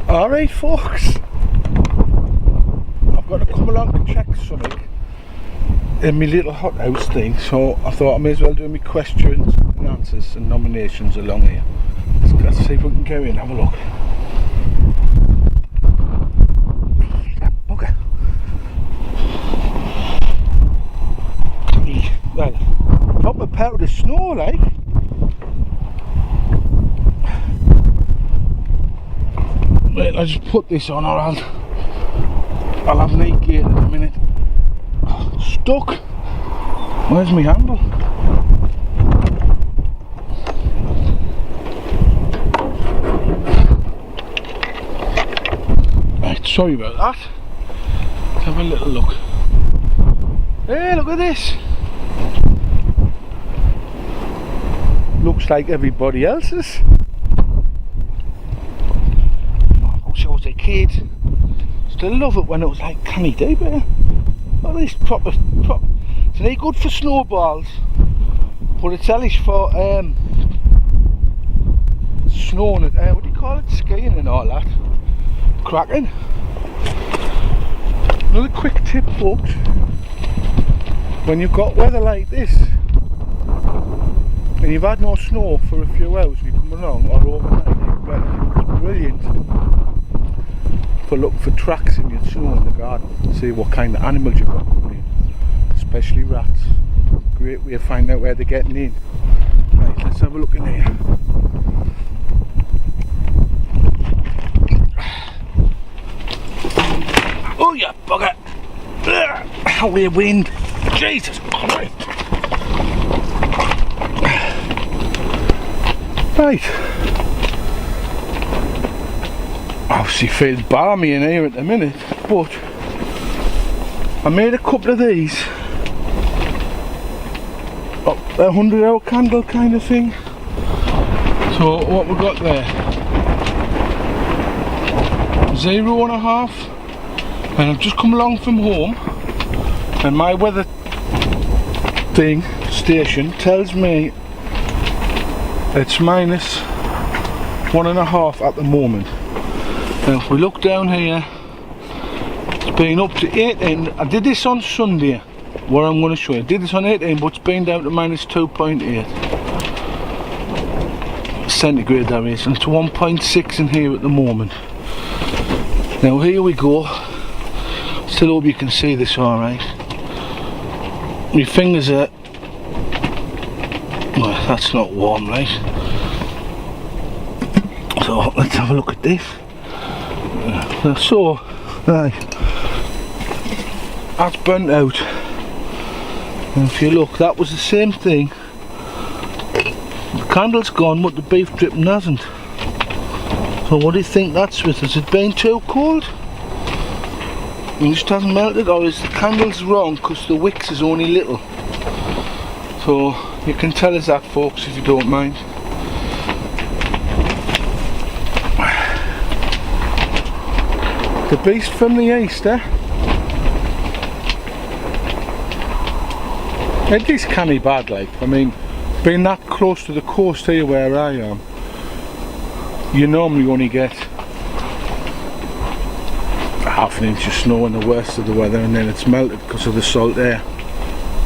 Alright folks, I've got to come along to check something in my little hothouse thing, so I thought I may as well do my questions and answers and nominations along here. Let's see if we can go in and have a look. Bugger. Well, proper pelt of snow like. Right, I'll just put this on or I'll have an gate in a minute. Stuck. Where's my handle? Right, sorry about that. Let's have a little look. Hey, look at this. Looks like everybody else's. I was a kid. Still love it when it was like canny day, but well, it's proper. It's not good for snowballs, but it's hellish for snowing. What do you call it? Skiing and all that. Cracking. Another quick tip, folks. When you've got weather like this and you've had no snow for a few hours, and you come along or overnight, well, it's brilliant for looking for tracks in your snow in the garden. See what kind of animals you've got coming in, especially rats. Great way of finding out where they're getting in. Right, let's have a look in here. Oh, you bugger! How wind! Jesus Christ! Right. Obviously feels balmy in here at the minute, but I made a couple of these. A 100-hour candle kind of thing. So what we got there? 0.5, and I've just come along from home, and my weather thing station tells me it's minus 1.5 at the moment. Now if we look down here, it's been up to 18. I did this on Sunday, where I'm going to show you. I did this on 18, but it's been down to minus 2.8 centigrade, that is, and it's 1.6 in here at the moment. Now here we go. Still hope you can see this alright. My fingers are, well, that's not warm, right? So let's have a look at this. So, right, that's burnt out. And if you look, that was the same thing. The candle's gone, but the beef dripping hasn't. So what do you think that's with? Has it been too cold? It just hasn't melted, or is the candle's wrong because the wicks is only little? So you can tell us that, folks, if you don't mind. The beast from the east, eh? It is canny bad, like. I mean, being that close to the coast here where I am, you normally only get half an inch of snow in the worst of the weather, and then it's melted because of the salt air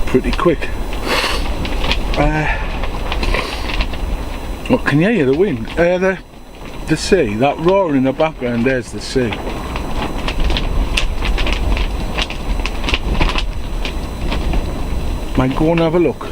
pretty quick. Well, can you hear the wind? The sea, that roar in the background, there's the sea. Might go and have a look.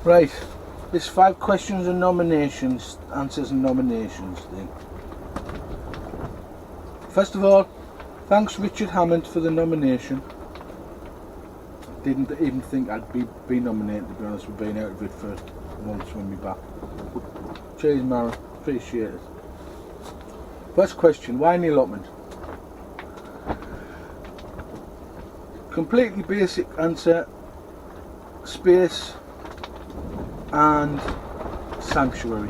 Right, this 5 questions and nominations, answers and nominations thing. First of all, thanks Richard Hammond for the nomination. Didn't even think I'd be nominated, to be honest, with being out of it for months when we back. Cheers Mara, appreciate it. First question, why an allotment? Completely basic answer, space and sanctuary.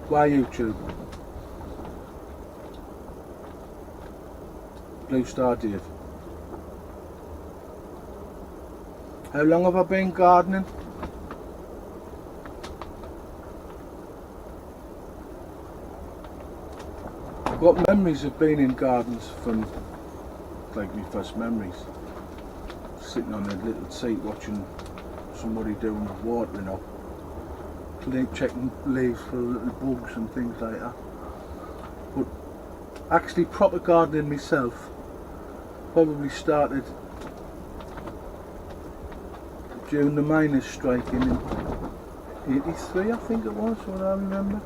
Why YouTube? Blue Star Dave. How long have I been gardening? I've got memories of being in gardens from like my first memories. Sitting on a little seat watching somebody doing watering up, checking leaves for little bugs and things like that. But actually proper gardening myself probably started during the miners' striking in '83, I think it was, what I remember.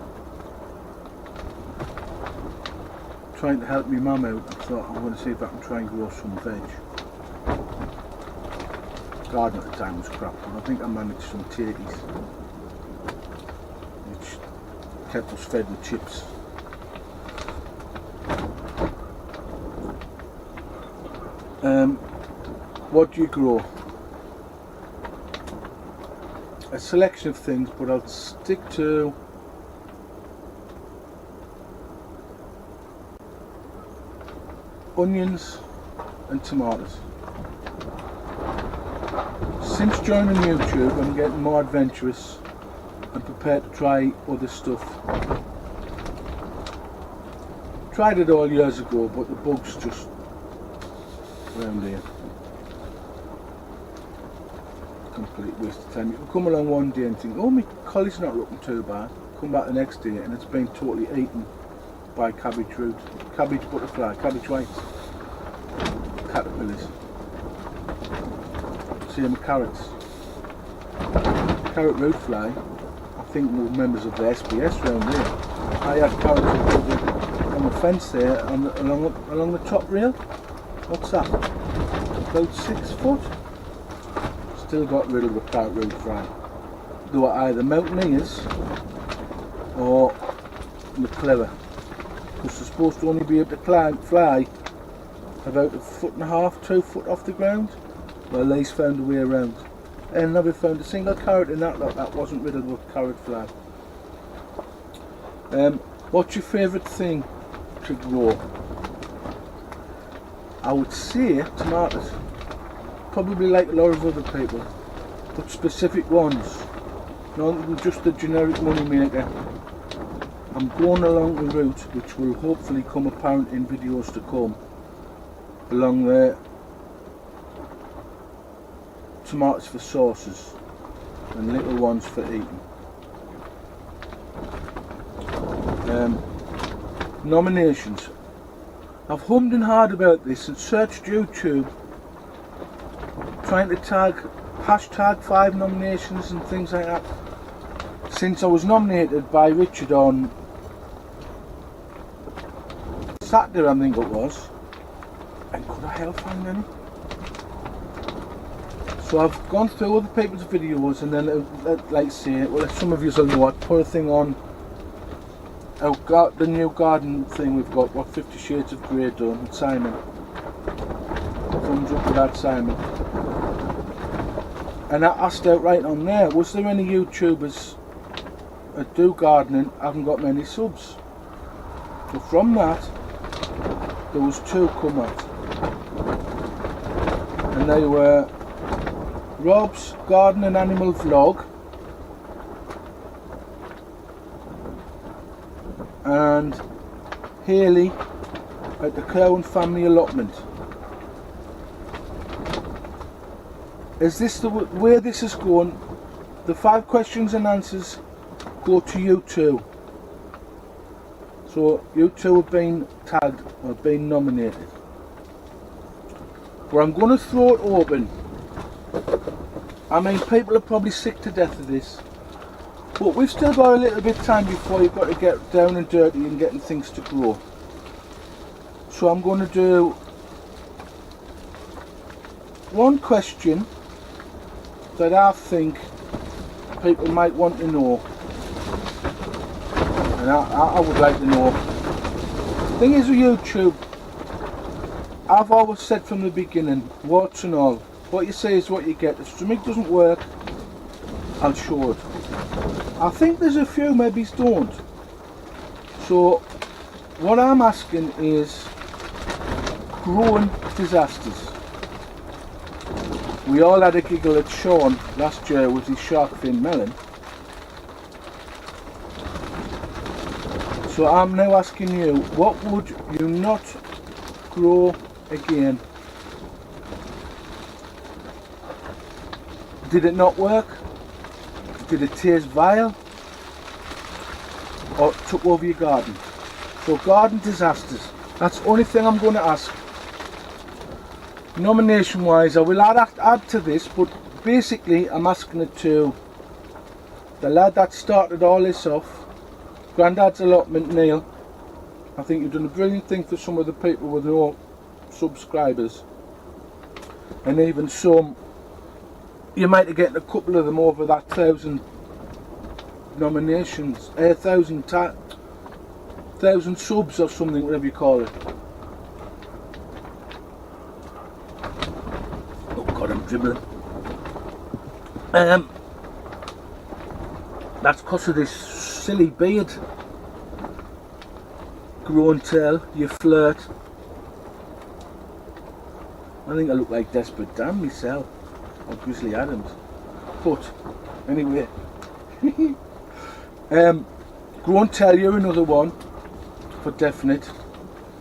Trying to help my mum out, I thought I'm going to see if I can try and grow some veg. Garden at the time was crap, but I think I managed some turkeys, which kept us fed with chips. What do you grow? A selection of things, but I'll stick to onions and tomatoes. Since joining YouTube, I'm getting more adventurous and prepared to try other stuff. Tried it all years ago, but the bugs just around here. Complete waste of time. You can come along one day and think, oh, my colly's not looking too bad. Come back the next day and it's been totally eaten by cabbage root, cabbage butterfly, cabbage whites, caterpillars. Same with carrots. Carrot root fly, I think we're members of the SBS round here. I had carrots on the fence there along the top rail. What's that? About 6 foot. Still got rid of the carrot root fly. They were either mountaineers or the clever. Because they're supposed to only be able to fly about 1.5 to 2 foot off the ground. Well, these found a way around. And never found a single carrot in that lot that wasn't riddled with carrot fly. What's your favourite thing to grow? I would say tomatoes. Probably like a lot of other people, but specific ones. Not just the generic money maker. I'm going along the route which will hopefully come apparent in videos to come. Along the tomatoes for sauces and little ones for eating. Nominations. I've hummed and hawed about this and searched YouTube trying to hashtag 5 nominations and things like that since I was nominated by Richard on Saturday, I think it was, and could I hell find any? So I've gone through other people's videos and then like say, well, some of you will know, I put a thing on the new garden thing we've got, what 50 Shades of Grey done with Simon. Thumbs up with that, Simon. And I asked out right on there, was there any YouTubers that do gardening haven't got many subs? So from that, there was 2 come out. And they were Rob's Garden and Animal Vlog and Haley at the Cow and Family Allotment. Is this the where this is going? The 5 questions and answers go to you 2. So you 2 have been tagged or been nominated. But I'm going to throw it open. I mean, people are probably sick to death of this, but we've still got a little bit of time before you've got to get down and dirty and getting things to grow. So I'm going to do one question that I think people might want to know, and I would like to know. The thing is with YouTube, I've always said from the beginning, warts and all, what you say is what you get. If something doesn't work, I'll show it. I think there's a few maybe don't. So what I'm asking is growing disasters. We all had a giggle at Sean last year with his shark fin melon. So I'm now asking you, what would you not grow again? Did it not work? Did it taste vile? Or took over your garden? So garden disasters. That's the only thing I'm going to ask. Nomination wise, I will add to this, but basically I'm asking it to the lad that started all this off, Grandad's Allotment, Neil. I think you've done a brilliant thing for some of the people with no subscribers, and even some, you might have getting a couple of them over that 1,000 nominations, 1,000 subs or something, whatever you call it. Oh God, I'm dribbling. That's because of this silly beard. Grown tail, you flirt. I think I look like Desperate Dan myself, or Grizzly Adams. But anyway, grown tail, you're another one for definite.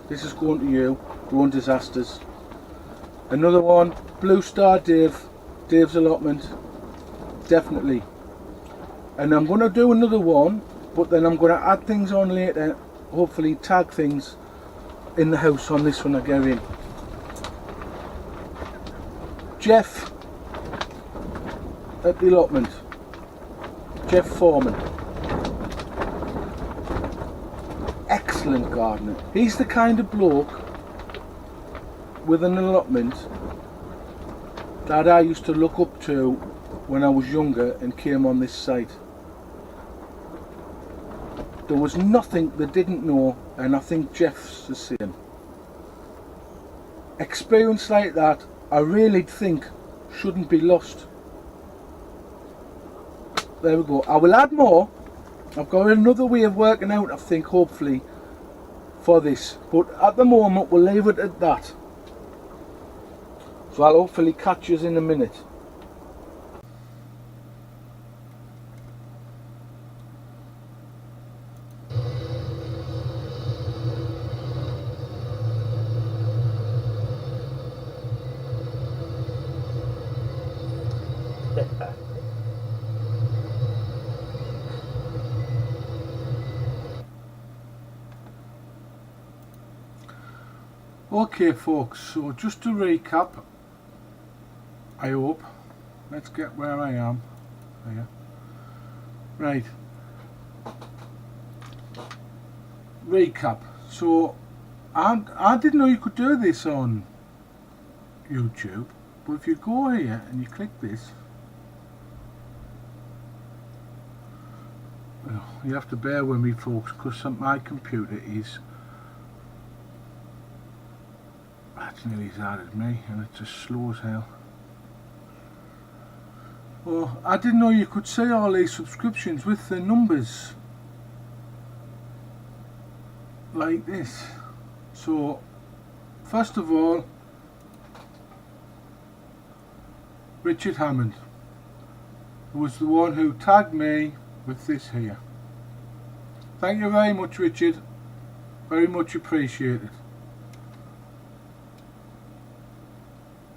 This is going to you. Grown disasters. Another one, Blue Star Dave, Dave's Allotment, definitely. And I'm going to do another one, but then I'm going to add things on later, hopefully tag things in the house on this one I get in. Jeff at the Allotment, Jeff Foreman, excellent gardener. He's the kind of bloke with an allotment that I used to look up to when I was younger and came on this site. There was nothing they didn't know, and I think Jeff's the same. Experience like that, I really think, shouldn't be lost. There we go. I will add more. I've got another way of working out, I think, hopefully, for this. But at the moment, we'll leave it at that. So I'll hopefully catch you in a minute. Okay folks, so just to recap, I hope, let's get where I am here. Right, recap. So I didn't know you could do this on YouTube, but if you go here and you click this, you have to bear with me folks, because my computer is nearly as hard as me, and it's just slow as hell. Well, I didn't know you could see all these subscriptions with the numbers like this. So first of all, Richard Hammond was the one who tagged me with this here. Thank you very much, Richard, very much appreciated.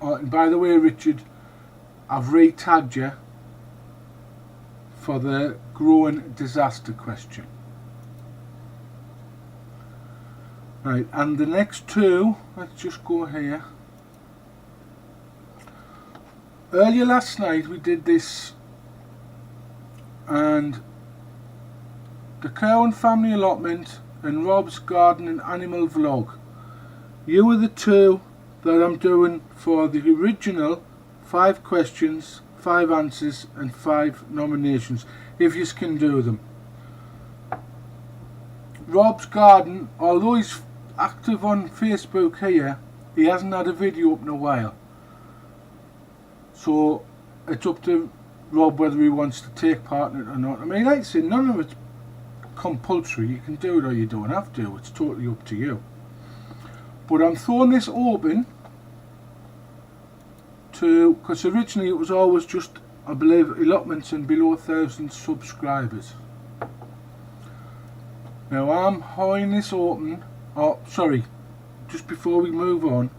And by the way, Richard, I've re-tagged you for the growing disaster question. Right, and the next two, let's just go here. earlier last night we did this, and the Cow and Family Allotment and Rob's Garden and Animal Vlog. You are the two that I'm doing for the original 5 questions, 5 answers and 5 nominations, if you can do them. Rob's Garden, although he's active on Facebook here, he hasn't had a video up in a while. So it's up to Rob whether he wants to take part in it or not. I mean, like I say, none of it's compulsory. You can do it or you don't have to. It's totally up to you. But I'm throwing this open to, because originally it was always just, I believe, allotments and below 1,000 subscribers. Now I'm holding this open. Oh, sorry, just before we move on,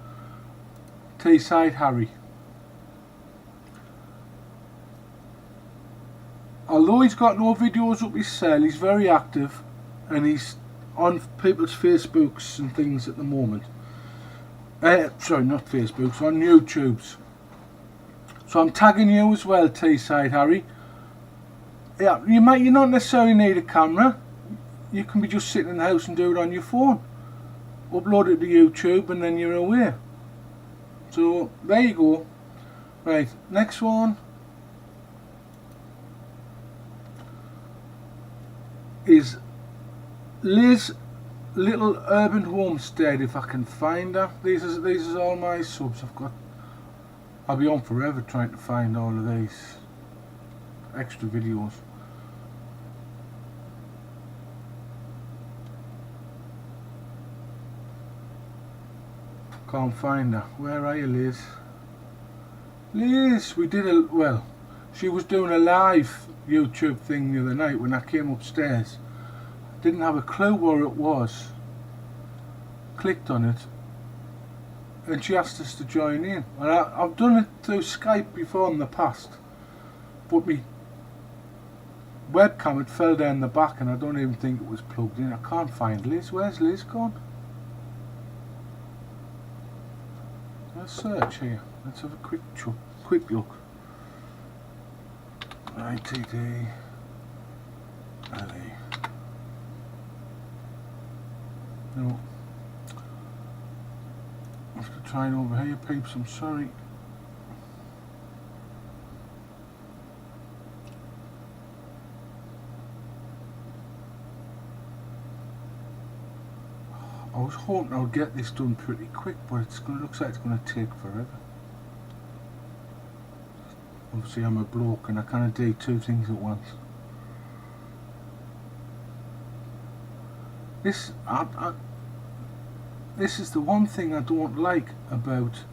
Teesside Harry. Although he's got no videos up his cell, he's very active and he's on people's Facebooks and things at the moment. Sorry, not Facebooks, on YouTubes. So I'm tagging you as well, Teesside Harry. Yeah, you not necessarily need a camera. You can be just sitting in the house and do it on your phone. Upload it to YouTube and then you're away. So there you go. Right, next one is Liz Little Urban Homestead, if I can find her. These are all my subs. I'll be on forever trying to find all of these extra videos. Can't find her. Where are you, Liz? Liz, we did she was doing a live YouTube thing the other night when I came upstairs. Didn't have a clue where it was. Clicked on it and she asked us to join in. And I've done it through Skype before in the past, but my webcam had fell down the back and I don't even think it was plugged in. I can't find Liz. Where's Liz gone? Let's search here. Let's have a quick look. ITD LA. No. I have to try it over here, peeps. I'm sorry. I was hoping I would get this done pretty quick, but looks like it's going to take forever. Obviously I'm a bloke and I kind of do 2 things at once. This is the one thing I don't like about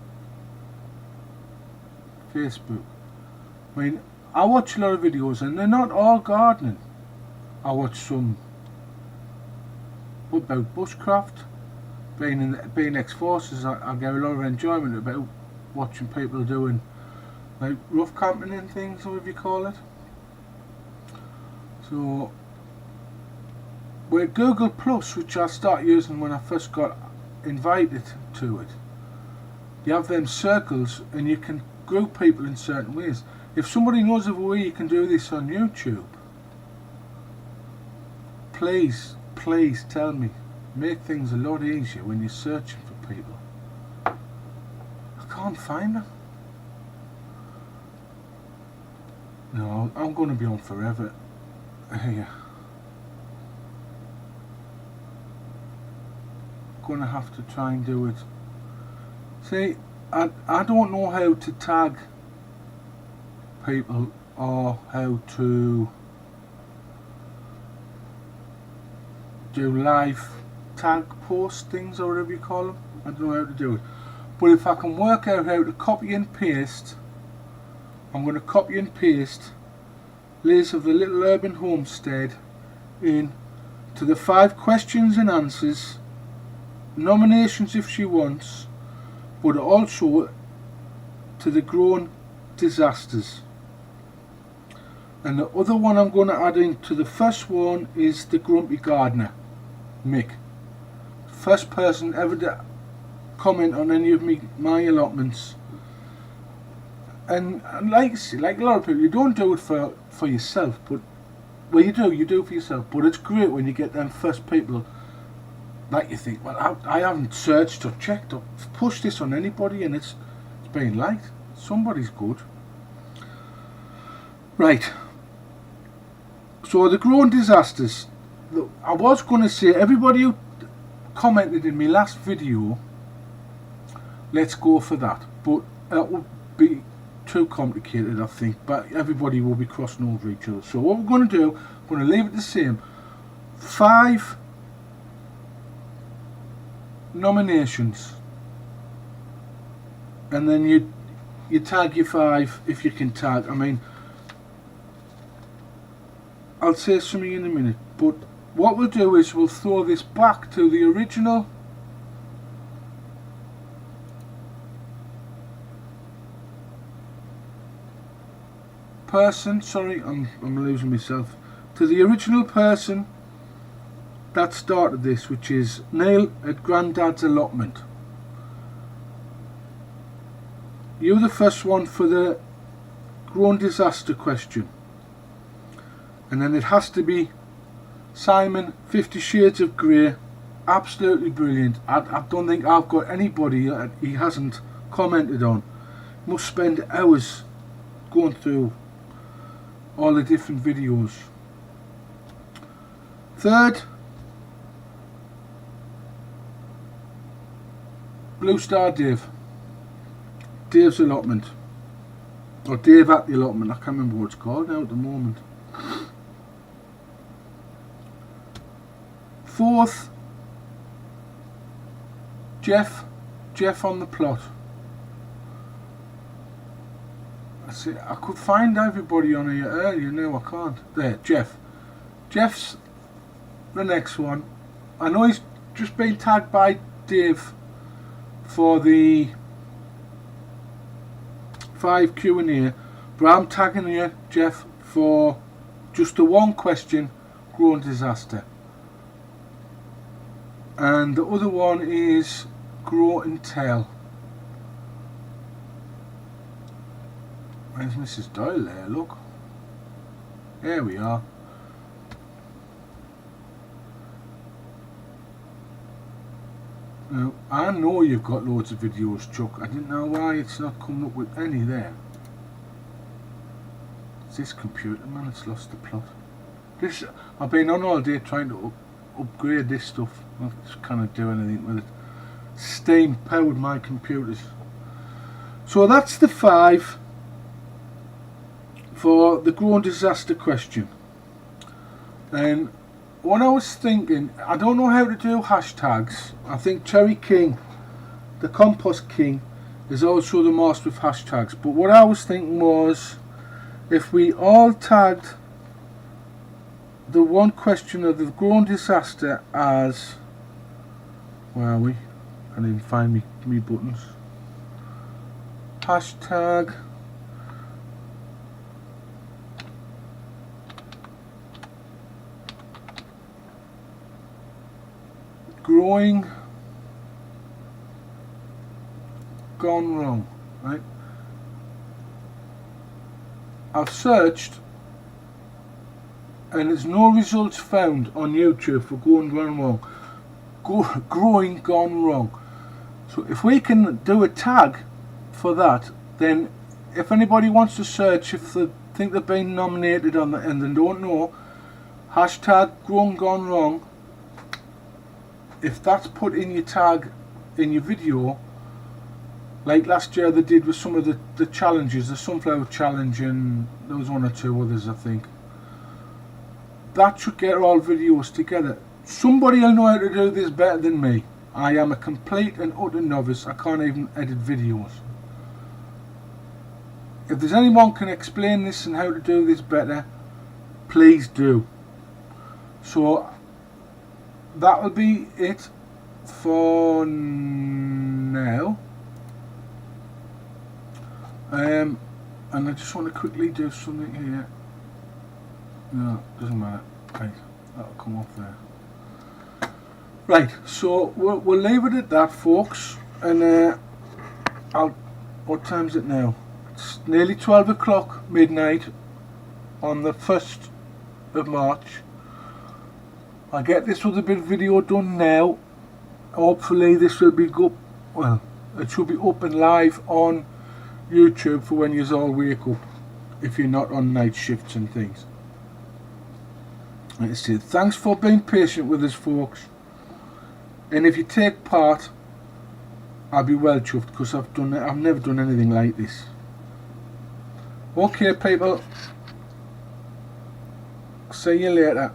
Facebook. I mean, I watch a lot of videos and they're not all gardening. I watch some about bushcraft. Being ex-forces, I get a lot of enjoyment about watching people doing like rough camping and things, or whatever you call it. So with Google Plus, which I started using when I first got invited to it, you have them circles and you can group people in certain ways. If somebody knows of a way you can do this on YouTube, please tell me. Make things a lot easier when you're searching for people. I can't find them. No, I'm going to be on forever here. Going to have to try and do it. See, I don't know how to tag people or how to do live tag post things, or whatever you call them. I don't know how to do it, but if I can work out how to copy and paste, I'm going to copy and paste Liz of the Little Urban Homestead in to the 5 questions and answers, nominations if she wants, but also to the Grown Disasters. And the other one I'm going to add into the first one is the Grumpy Gardener, Mick. First person ever to comment on any of my allotments. And like a lot of people, you don't do it for yourself, but well, you do it for yourself. But it's great when you get them first people that you think, well, I haven't searched or checked or pushed this on anybody, and it's being liked. Somebody's good. Right. So the growing disasters. Look, I was going to say, everybody who commented in my last video, let's go for that. But that would be too complicated, I think. But everybody will be crossing over each other. So what we're going to do, we're going to leave it the same. 5 nominations. And then you tag your 5 if you can tag. I mean, I'll say something in a minute, but what we'll do is we'll throw this back to the original person, sorry, I'm losing myself, to the original person that started this, which is Neil at Grandad's Allotment. You're the first one for the grown disaster question. And then it has to be Simon, 50 Shades of Grey. Absolutely brilliant. I don't think I've got anybody that he hasn't commented on. Must spend hours going through all the different videos. Third, Blue Star Dave. Dave's Allotment. Or Dave at the Allotment. I can't remember what it's called now at the moment. Fourth, Jeff on the plot. I could find everybody on here earlier, no I can't. There, Jeff's the next one. I know he's just been tagged by Dave for the 5 Q&A, but I'm tagging you, Jeff, for just the one question, grown disaster. And the other one is Grow and Tell. Where's Mrs. Doyle there? Look. There we are. Now, I know you've got loads of videos, Chuck. I didn't know why it's not coming up with any there. It's this computer, man, it's lost the plot. I've been on all day trying to upgrade this stuff. I just can't do anything with it. Steam powered my computers. So that's the 5 for the grown disaster question. And what I was thinking, I don't know how to do hashtags. I think Cherry King, the Compost King, is also the master of hashtags. But what I was thinking was, if we all tagged the one question of the grown disaster as, where are we? I didn't find me buttons. Hashtag growing gone wrong, right? I've searched and there's no results found on YouTube for growing gone wrong. So if we can do a tag for that, then if anybody wants to search, if they think they've been nominated on and they don't know, hashtag grown gone wrong, if that's put in your tag in your video, like last year they did with some of the challenges, the sunflower challenge, and there was 1 or 2 others I think, that should get all videos together. Somebody will know how to do this better than me. I am a complete and utter novice. I can't even edit videos. If there's anyone can explain this and how to do this better, please do. So that'll be it for now. And I just want to quickly do something here. No, doesn't matter. Right, that'll come up there. Right, so we'll leave it at that, folks. And what time is it now? It's It's nearly 12 o'clock midnight on the 1st of March. I'll get this other bit of video done now. Hopefully this will be good. Well, it should be up and live on YouTube for when you all wake up, if you're not on night shifts and things. Like I said, thanks for being patient with us, folks. And if you take part, I'll be well chuffed, because I've never done anything like this. Okay, people. See you later.